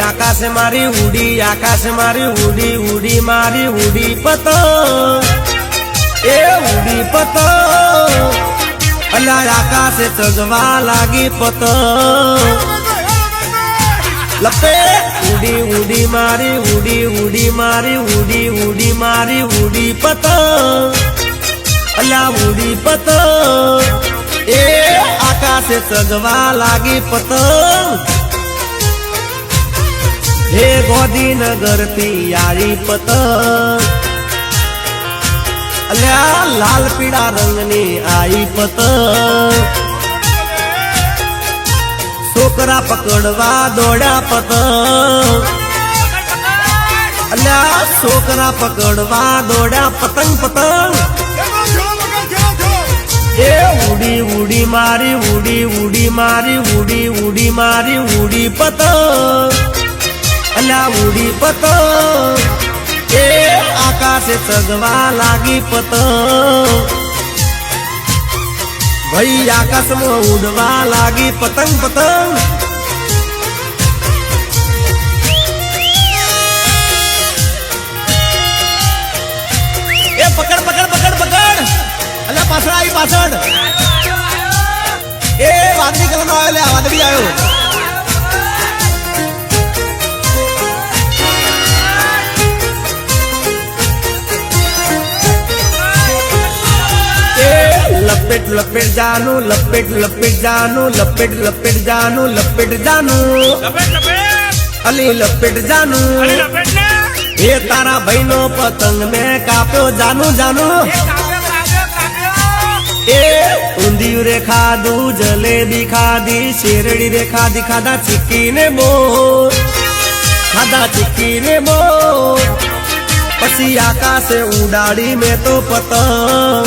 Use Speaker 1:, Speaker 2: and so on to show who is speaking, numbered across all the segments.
Speaker 1: आकाश मारी उड़ी, आकाश मारी उड़ी, उड़ी मारी उड़ी पतंग, ए उड़ी पतंग। अला आकाश चगवा लागी पतंग, लपे उड़ी उड़ी मारी उड़ी, उड़ी मारी उड़ी, उड़ी मारी उड़ी पतंग, अला उड़ी पतंग। ए आकाश चगवा लागी पतंग, हे गोदी नगर थी यारी पतंग, अल्या लाल पीड़ा रंगनी आई पतंग। छोकरा पकड़वा दौड़ा पतंग, अल्या छोकरा पकड़वा दौड़ा पतंग पतंग। ए उड़ी उड़ी मारी उड़ी, उड़ी मारी उड़ी, उड़ी मारी उड़ी पतंग, अला उड़ी पतंग। ए आकाश चगवा लागी पतंग, भाई आकाश में उड़वा लागी पतंग पतंग। ए पकड़ पकड़ पकड़ पकड़, अला पाछड़ आई पाछड़। ए वादળી कलर नो आयो, ले वादળી आयो। लपेट लपेट जानू, लपेट लपेट जानू, लपेट लपेट जानू, लपेट जानू, अली लपेट जानू। ये तारा बहनो पतंग में काप्यो जानू जानू। ए ऊंधियू रे खादू, जलेबी खादी, शेरड़ी रे खादी, खादा चिक्की ने मोर, खादा चिक्की ने मोर। पसी आकाश उड़ाड़ी में तो पतंग,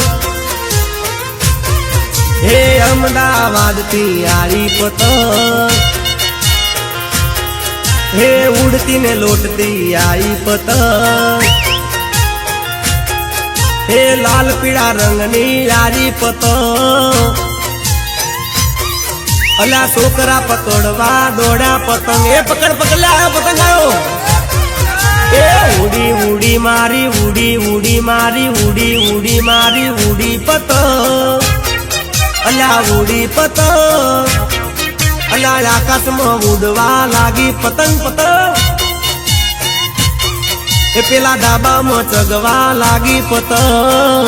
Speaker 1: हे अहमदाबाद थी आई पतंग, हे उड़ती ने लौटती आई पतंग। हे लाल पीड़ा रंगनी यारी पतंग, अला छोकरा पकड़वा दौड़ा पतंग। ए पकड़ पकड़ ला पतंग आयो। ए उड़ी उड़ी मारी उड़ी, उड़ी मारी उड़ी, उड़ी मारी उड़ी पतंग, अला उड़ी पतंग। अला आकाश में उड़वा लागी पतंग पतंग। ए पेला डाबा में चगवा लागी पतंग,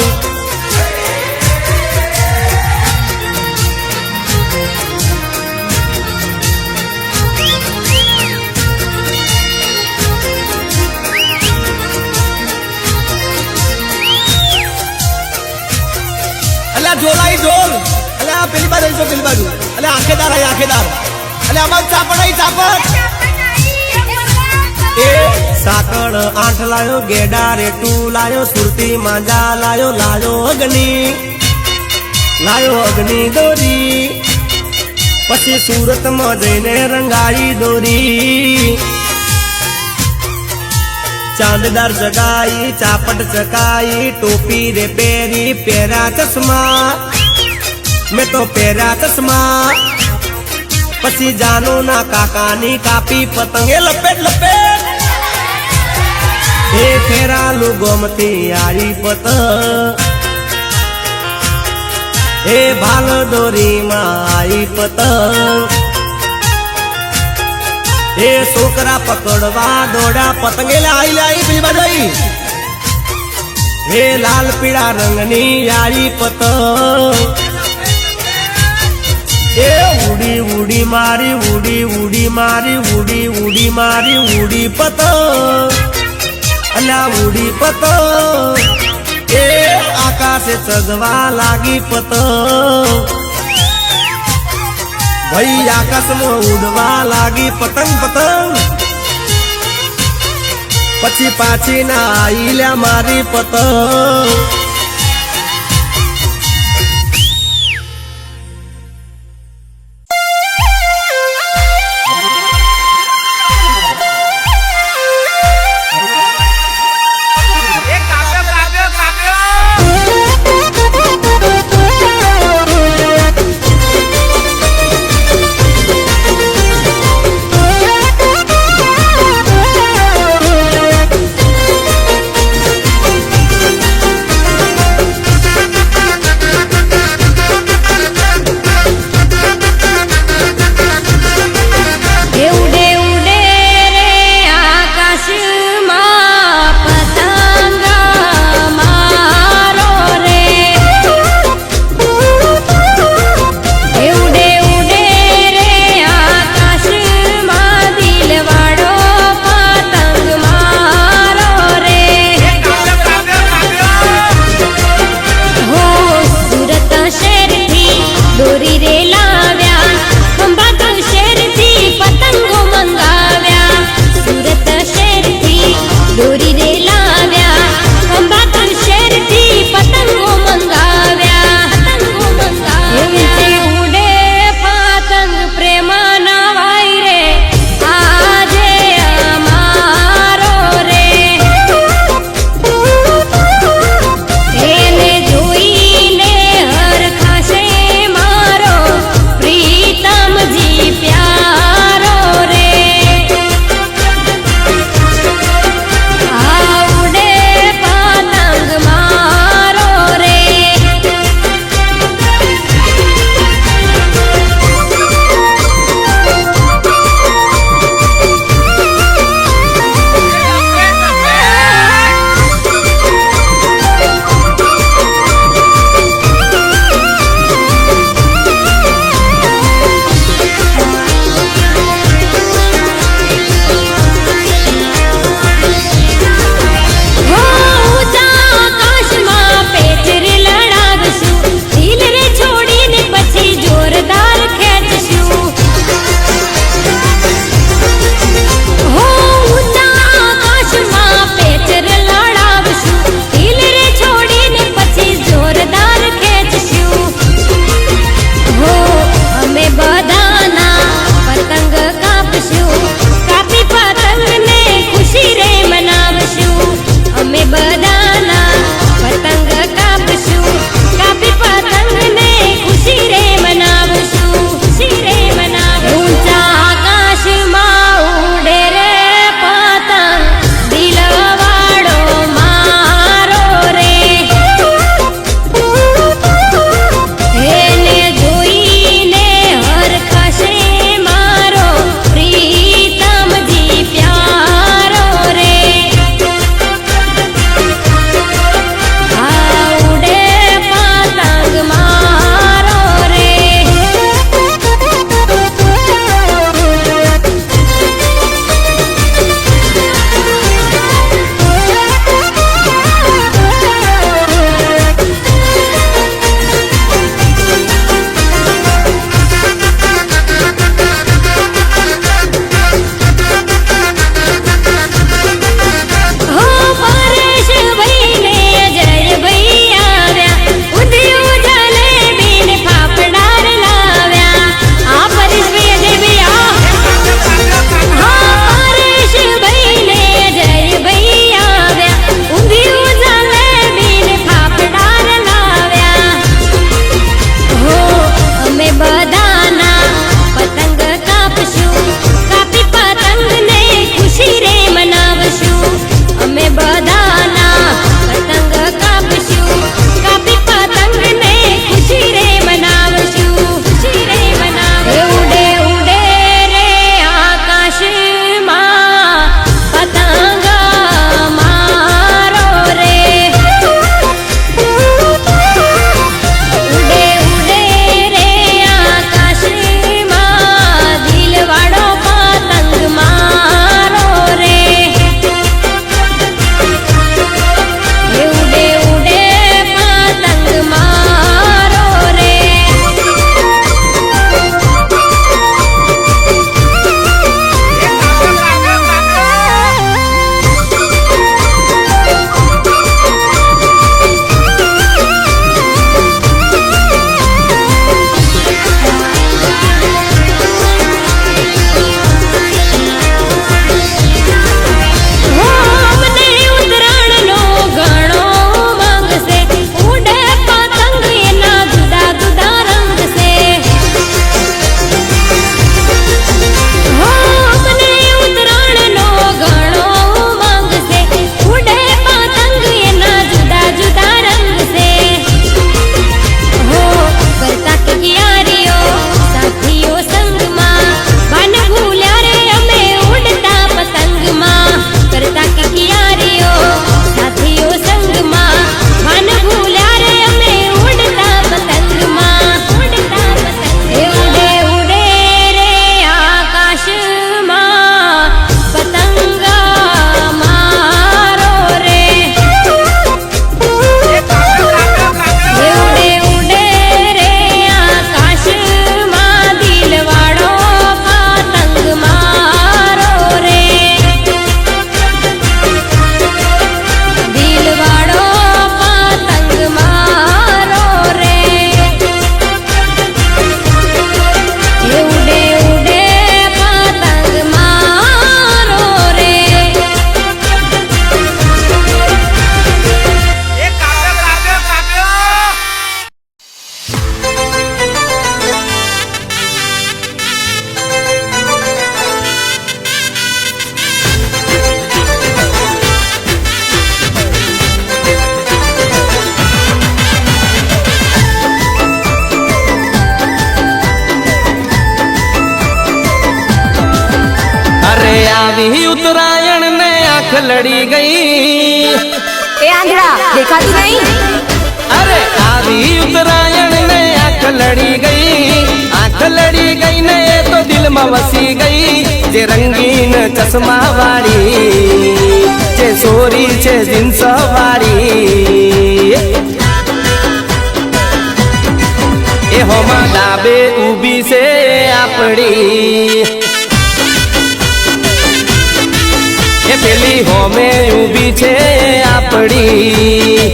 Speaker 1: अला झोलाई झोल, अला पेली बाजू जो पेली बाजू, अला आखेदार है आखेदार, अला अमल चापड़ है चापड़। ए साकड़ आठ लायो, गेडा रे टू लायो, सुरती मांजा लायो, लायो अग्नि, लायो अग्नि दोरी। पछी सूरत में जईने रंगाई दोरी, चांददार जगाई, चापट चकाई, टोपी रे पेरी, पेरा चश्मा, मैं तो पेरा चश्मा। पसी जानो ना काकानी कापी पतंगे लपेट लपेट। हे फेरा लू गोमती आई पतंग, हे भाल डोरी मा आई पतंग। हे छोकरा पकड़वा दौड़ा पतंगे लाई लाई पिली बाजोई। हे लाल पीड़ा रंगनी यारी पतंग, ए उड़ी उड़ी मारी उड़ी, उड़ी मारी उड़ी, उड़ी मारी उड़ी पतंग, अला उड़ी पतंग। ए आकाश चगवा लागी पतंग, भाई आकाश में उड़वा लागी पतंग पतंग। पछी पाछी ना आई ल्या मारी पतंग।
Speaker 2: દોરી રે લાવ્યા ખંભાત શહેરથી પતંગો મંગાવ્યા સુરત શહેરથી દોરી રે લાવ્યા ખંભાત શહેરથી પતંગો મંગાવ્યા એમથી ઉડે પતંગ પ્રેમના વાય રે આજે અમારો રે એને જોઈને હરખાશે મારો
Speaker 1: આવી ઉત્તરાયણ ને આંખ લડી ગઈ.
Speaker 3: એ આંધળા દેખાતું નહીં?
Speaker 1: અરે આવી ઉત્તરાયણ ને આંખ લડી ગઈ. આંખ લડી ગઈ ને એ તો દિલમાં વસી ગઈ. જે રંગીન ચશ્મા વાળી, જે સોરી છે જીન્સ વાળી, એ હોમાં ડાબે ઊભી છે આપડી. એ પેલી હોમે ઊભી છે આપડી.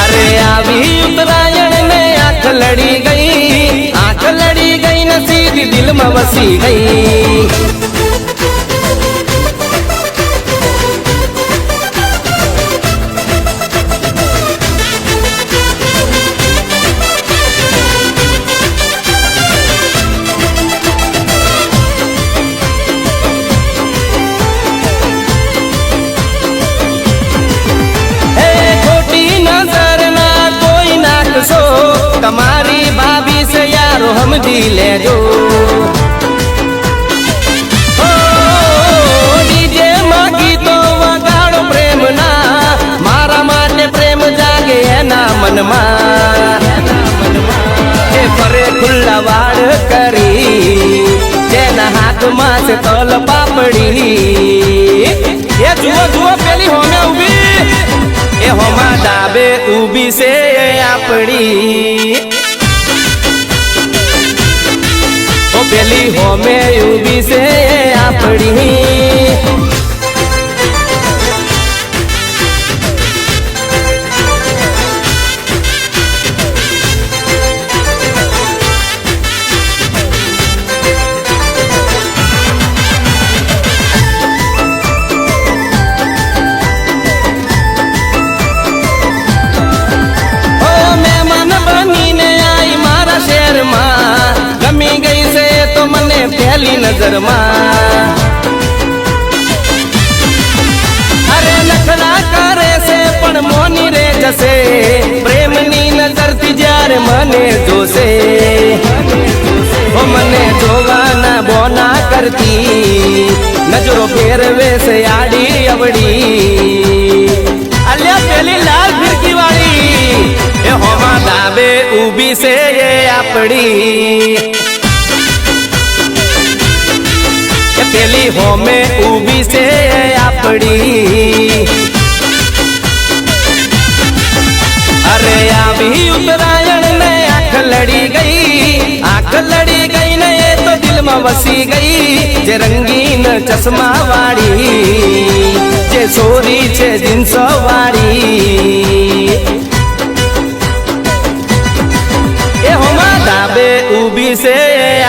Speaker 1: અરે આવી ઉત્તરાયણ ને આંખ લડી ગઈ. આંખ લડી ગઈ ને સીધી દિલમાં વસી ગઈ. તમારી ભાભી સે યારો સમજી લેજો. ડીજે માં ગીતો વગાડો પ્રેમના, મારા માટે પ્રેમ જાગે એના મનમાં. એ ફરે ખુલ્લા વાળ કરી, તેના હાથમાં છે તલ પાપડી. એ જુઓ જુઓ પેલી હોમે ઉભી, એ હોમાં ડાબે ઊભી છે આપડી. ઓ પેલી હોમે ઊભી છે આપડી. ગમી ગઈ છે તો મને પહેલી નજરમાં. અરે નખરા કરે છે પણ મોની રે જશે, પ્રેમની નજરથી જ્યારે મને જોશે. ઓ મને જોવાના બોના કરતી, નજરો ફેરવે છે આડી અવડી. અલ્યા પેલી લાલ ફિરકી વાળી, એ હોમાં ડાબે ઊભી છે આપડી. એ પેલી હોમે ઊભી છે આપડી. અરે આવી ઉત્તરાયણ ને આંખ લડી ગઈ. આંખ લડી ગઈ ને એ તો દિલમાં વસી ગઈ. જે રંગીન ચશ્મા વાળી, જે સોરી છે જીન્સ વાળી, એ હોમાં ડાબે ઊભી છે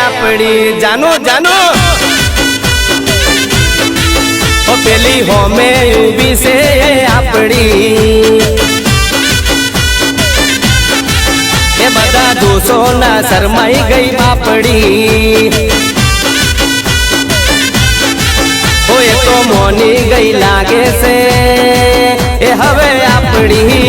Speaker 1: આપડી. જાનો જાનો ઓ પેલી હોમે ઊભી છે આપડી. એ બધા દોષો ના શરમાઈ ગઈ બાપડી. ઓ એ તો મોની ગઈ લાગે છે એ હવે આપડી.